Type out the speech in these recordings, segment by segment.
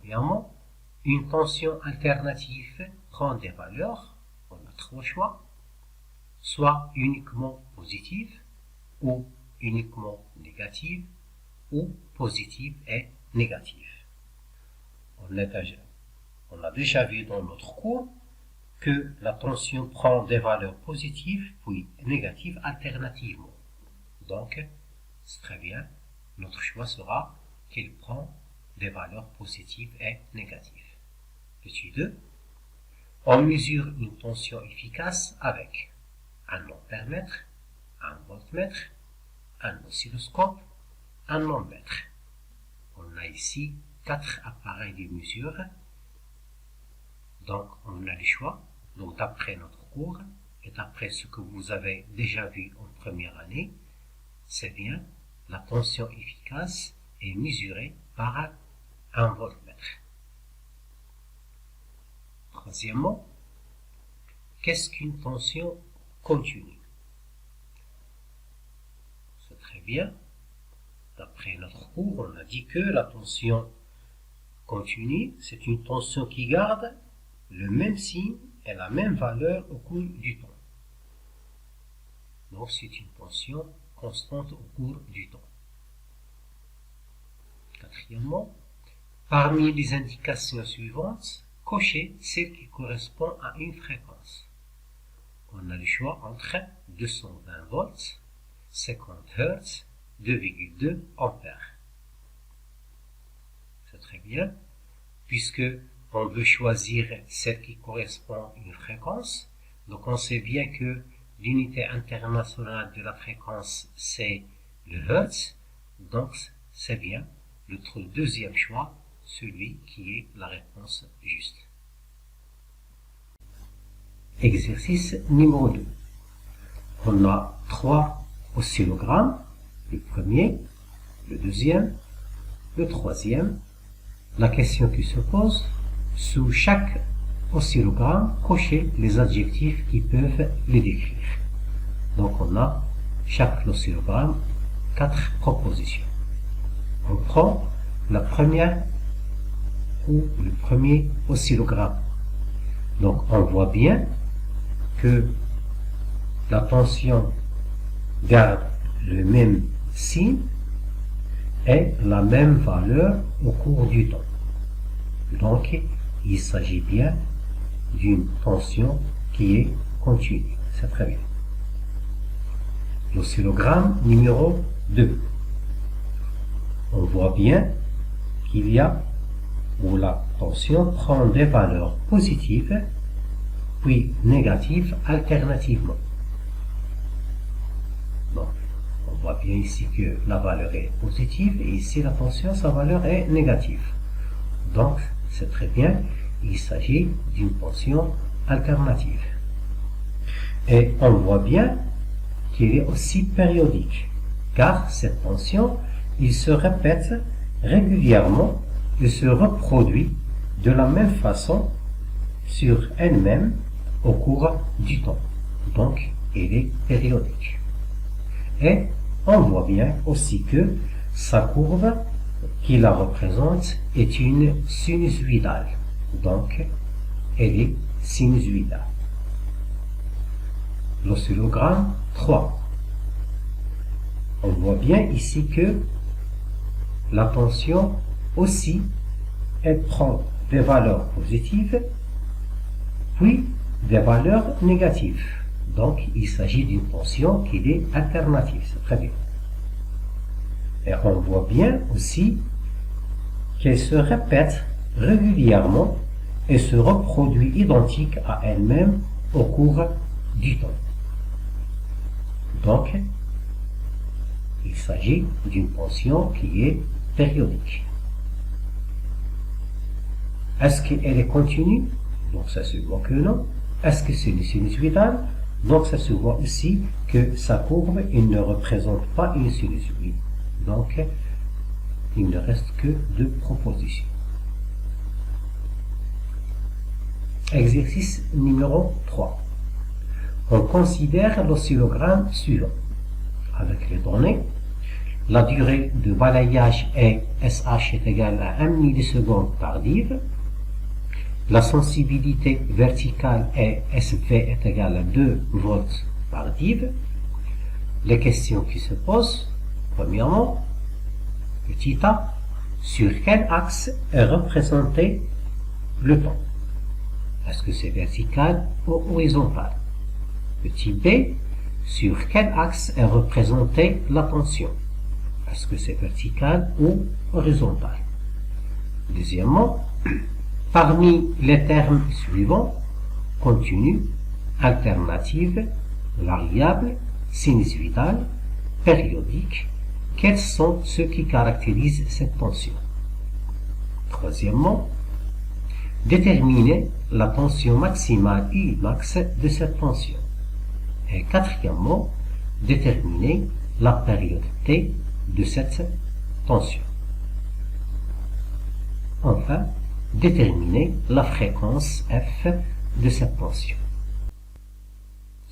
Premièrement, une tension alternative prend des valeurs, on a trois choix, soit uniquement positive ou uniquement négative ou positive et négative. On a déjà vu dans notre cours que la tension prend des valeurs positives puis négatives alternativement. Donc, c'est très bien, notre choix sera qu'il prend des valeurs positives et négatives. Petit 2. On mesure une tension efficace avec un ampèremètre, un voltmètre, un oscilloscope, un ohmmètre. On a ici 4 appareils de mesure. Donc, on a le choix. Donc, d'après notre cours et d'après ce que vous avez déjà vu en première année, c'est bien, la tension efficace est mesurée par un voltmètre. Troisièmement, qu'est-ce qu'une tension continue? C'est très bien. D'après notre cours, on a dit que la tension continue, c'est une tension qui garde le même signe et la même valeur au cours du temps. Donc, c'est une tension constante au cours du temps. Quatrièmement, parmi les indications suivantes, cochez celle qui correspond à une fréquence. On a le choix entre 220 volts, 50 Hz, 2,2 ampères. C'est très bien, puisque on veut choisir celle qui correspond à une fréquence. Donc on sait bien que l'unité internationale de la fréquence c'est le Hertz. Donc c'est bien notre deuxième choix, celui qui est la réponse juste. Exercice numéro 2. On a 3 oscillogrammes, le premier, le deuxième, le troisième. La question qui se pose, sous chaque oscillogramme, cochez les adjectifs qui peuvent les décrire. Donc on a chaque oscillogramme 4 propositions. On prend la première ou le premier oscillogramme. Donc on voit bien que la tension garde le même signe et la même valeur au cours du temps. Donc il s'agit bien d'une tension qui est continue. C'est très bien. L'oscillogramme numéro 2. On voit bien qu'il y a où la tension prend des valeurs positives puis négatives alternativement. Donc, on voit bien ici que la valeur est positive et ici la tension, sa valeur est négative. Donc, c'est très bien, il s'agit d'une tension alternative. Et on voit bien qu'il est aussi périodique, car cette tension, il se répète régulièrement et se reproduit de la même façon sur elle-même au cours du temps. Donc, il est périodique. Et on voit bien aussi que sa courbe qui la représente est une sinusoïdale. Donc, elle est sinusoïdale. L'oscillogramme 3. On voit bien ici que la tension aussi, elle prend des valeurs positives, puis des valeurs négatives. Donc, il s'agit d'une tension qui est alternative. C'est très bien. Et on voit bien aussi qu'elle se répète régulièrement et se reproduit identique à elle-même au cours du temps. Donc, il s'agit d'une tension qui est périodique. Est-ce qu'elle est continue? Donc ça se voit que non. Est-ce que c'est une sinusoïdale? Donc ça se voit aussi que sa courbe, il ne représente pas une sinusoïde. Donc il ne reste que 2 propositions. Exercice numéro 3. On considère l'oscillogramme suivant. Avec les données, la durée de balayage est SH est égale à 1 milliseconde par div. La sensibilité verticale est SV est égale à 2 volts par div. Les questions qui se posent, premièrement, petit a, sur quel axe est représenté le temps? Est-ce que c'est vertical ou horizontal? Petit b, sur quel axe est représentée la tension? Est-ce que c'est vertical ou horizontal? Deuxièmement, parmi les termes suivants, continu, alternative, variable, sinusoïdale, périodique, quels sont ceux qui caractérisent cette tension? Troisièmement, déterminer la tension maximale Umax de cette tension. Et quatrièmement, déterminer la période T de cette tension. Enfin, déterminer la fréquence F de cette tension.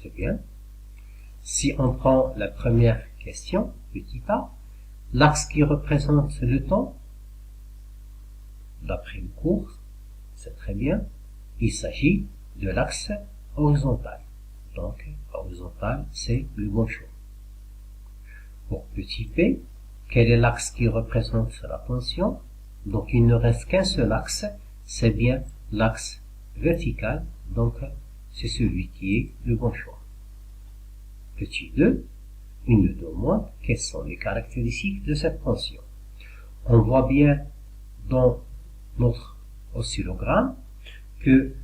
C'est bien. Si on prend la première question, petit a, l'axe qui représente le temps, d'après le cours, c'est très bien, il s'agit de l'axe horizontal. Donc, horizontal, c'est le bon choix. Pour petit p, quel est l'axe qui représente la tension? Donc, il ne reste qu'un seul axe, c'est bien l'axe vertical, donc c'est celui qui est le bon choix. Petit 2, il nous demande quelles sont les caractéristiques de cette tension. On voit bien dans notre oscillogramme que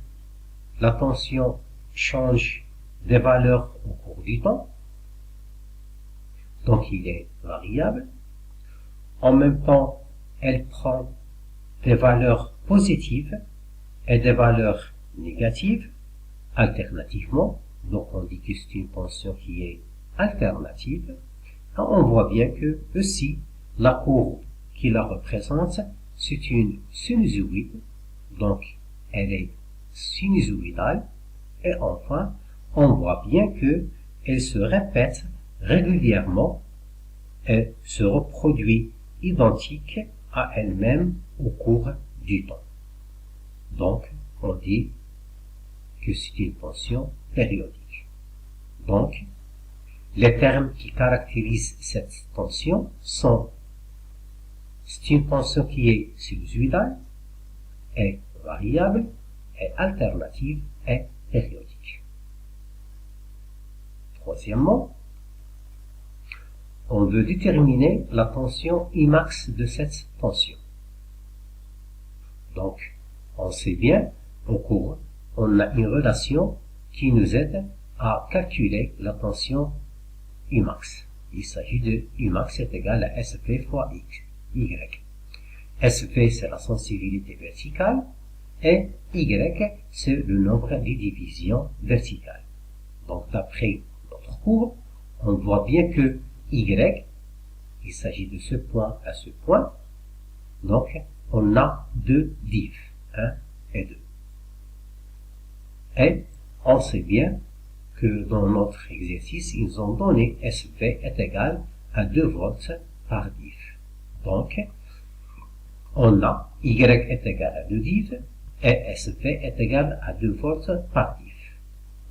la tension change des valeurs au cours du temps, donc il est variable. En même temps, elle prend des valeurs positives et des valeurs négatives alternativement, donc on dit que c'est une tension qui est alternative. On voit bien que aussi la courbe qui la représente, c'est une sinusoïde, donc elle est sinusoïdale, et enfin on voit bien que elle se répète régulièrement et se reproduit identique à elle-même au cours du temps. Donc on dit que c'est une tension périodique. Donc les termes qui caractérisent cette tension sont: c'est une tension qui est sinusoïdale, est variable, est alternative, et périodique. Troisièmement, on veut déterminer la tension Imax de cette tension. Donc, on sait bien, au cours, on a une relation qui nous aide à calculer la tension Umax. Il s'agit de Umax est égal à SV fois Y. SV, c'est la sensibilité verticale, et Y, c'est le nombre de divisions verticales. Donc, d'après notre cours, on voit bien que Y, il s'agit de ce point à ce point, donc on a deux divs, 1 et 2. Et on sait bien que dans notre exercice, ils ont donné SV est égal à 2 volts par div. Donc, on a Y est égal à 2 div et SV est égal à 2 volts par div.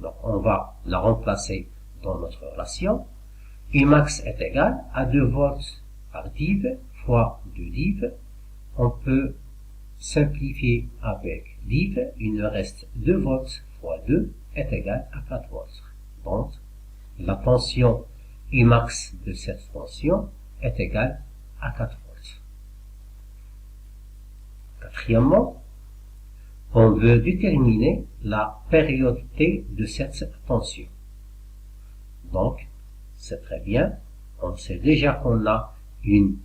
Donc, on va la remplacer dans notre relation. Umax est égal à 2 volts par div fois 2 div. On peut simplifier avec div. Il nous reste 2 volts fois 2 est égal à 4 volts. Donc, la tension Umax de cette tension est égale à 4 volts. Quatrièmement, on veut déterminer la période T de cette tension. Donc, c'est très bien. On sait déjà qu'on a une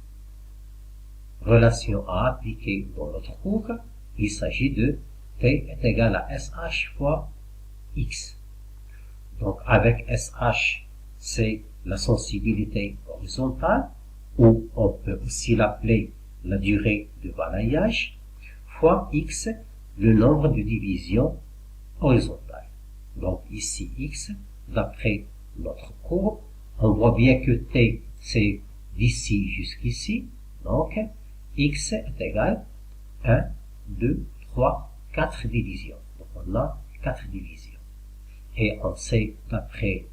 relation à appliquer dans notre cours. Il s'agit de T est égal à SH fois X. Donc, avec SH, c'est la sensibilité horizontale, ou on peut aussi l'appeler la durée de balayage, fois X, le nombre de divisions horizontales. Donc, ici, X, d'après notre courbe, on voit bien que T, c'est d'ici jusqu'ici, donc x est égal à 1, 2, 3, 4 divisions. Donc on a 4 divisions. Et on sait, d'après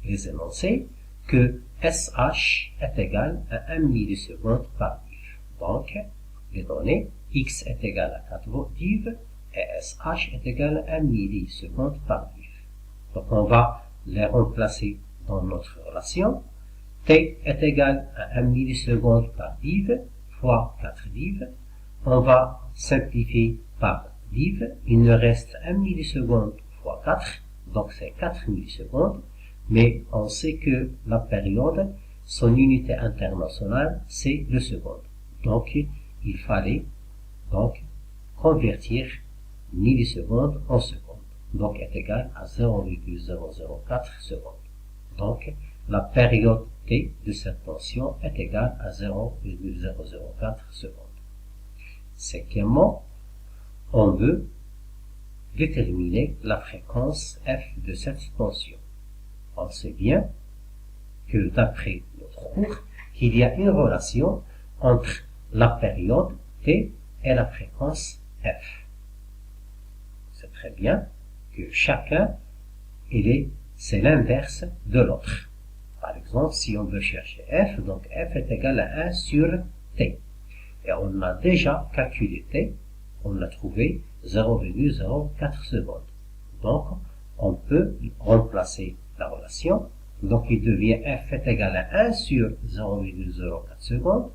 les énoncés, que SH est égal à 1 milliseconde par div. Donc, les données, x est égal à 4 div et SH est égal à 1 milliseconde par div. Donc on va les remplacer dans notre relation. T est égal à 1 milliseconde par div fois 4 div. On va simplifier par div. Il nous reste 1 milliseconde fois 4, donc c'est 4 millisecondes. Mais on sait que la période, son unité internationale, c'est le seconde. Donc il fallait donc convertir millisecondes en secondes. Donc est égal à 0,004 secondes. Donc la période T de cette tension est égale à 0,004 secondes. Cinquièmement, on veut déterminer la fréquence F de cette tension. On sait bien que d'après notre cours, qu'il y a une relation entre la période T et la fréquence F. C'est très bien que chacun, c'est l'inverse de l'autre. Par exemple, si on veut chercher F, donc F est égal à 1 sur T. Et on a déjà calculé T, on a trouvé 0,04 secondes. Donc, on peut remplacer la relation. Donc, il devient F est égal à 1 sur 0,04 secondes.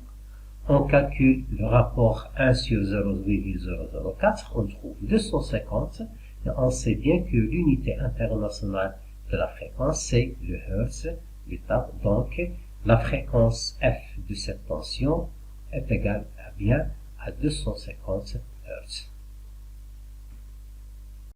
On calcule le rapport 1 sur 0,004, on trouve 250. Et on sait bien que l'unité internationale de la fréquence, c'est le Hertz, l'état. Donc, la fréquence F de cette tension est égale à 250 Hertz.